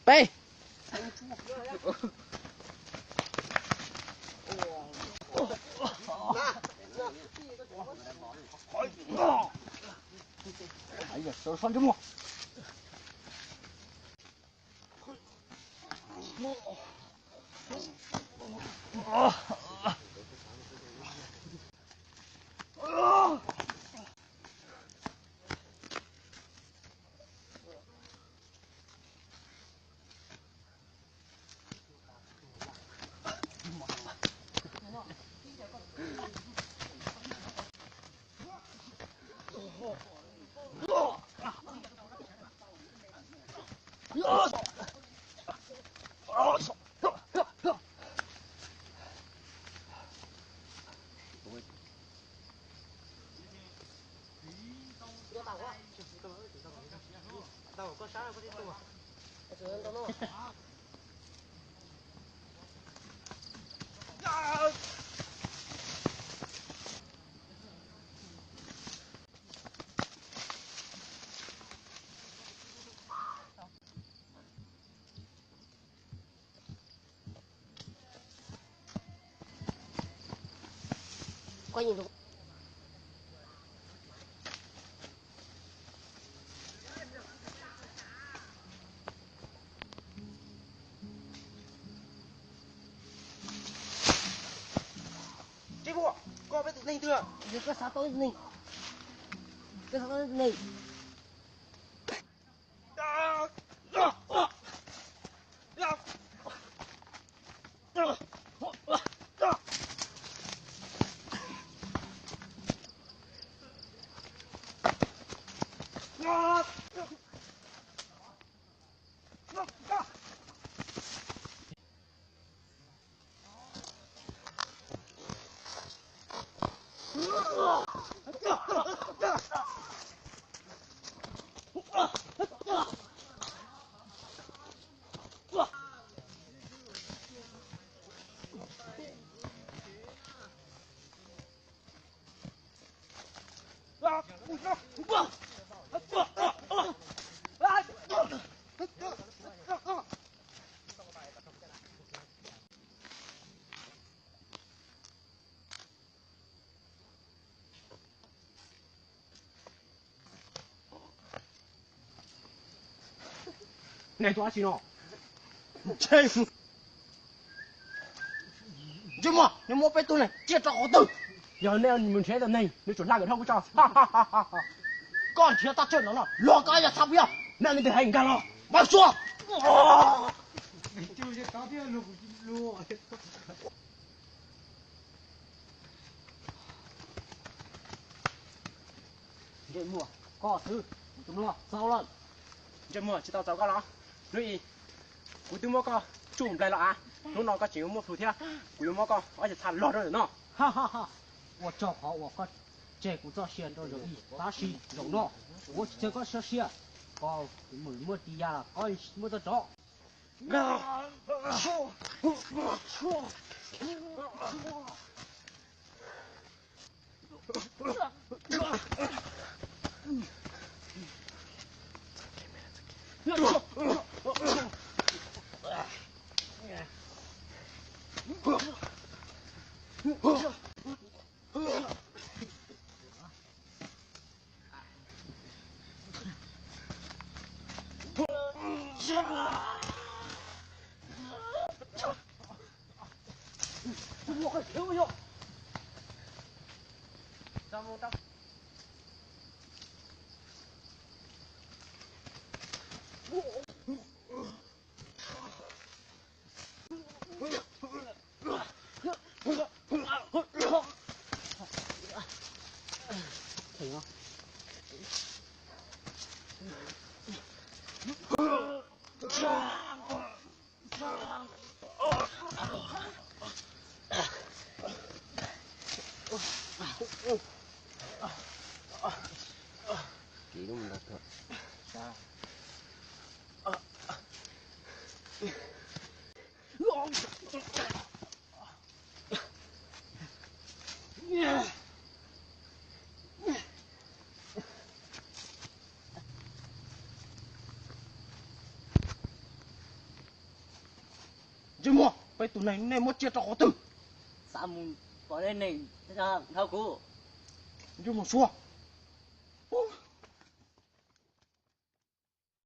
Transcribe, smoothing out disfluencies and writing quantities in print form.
背。哎呀，手上这么。关你的。这不，搞不那的，你个啥东西呢？个啥东西呢？那多少钱哦？这副。这么，你莫别动了，接着好动。要那样你们觉得呢？你就拿个头不着，哈哈哈哈哈！钢铁打正了了，老干也擦不了，那你得还应该了，慢说。啊！就是打电路路。这么，搞死，怎么了？糟了！这么知道糟糕了啊！所以，我对莫个中来了啊！侬那个节目头天，我莫个而且差老多人呢。哈哈哈！我正好我个这股子现着容易，但是容了，我这个是些，搞没低压了，搞没得着。啊！我还听不了。咱们打。给我们的特。chứ mua bây tụi này nên mất chia cho họ tử sao muốn bỏ lên này ra thao cũ chứ một xua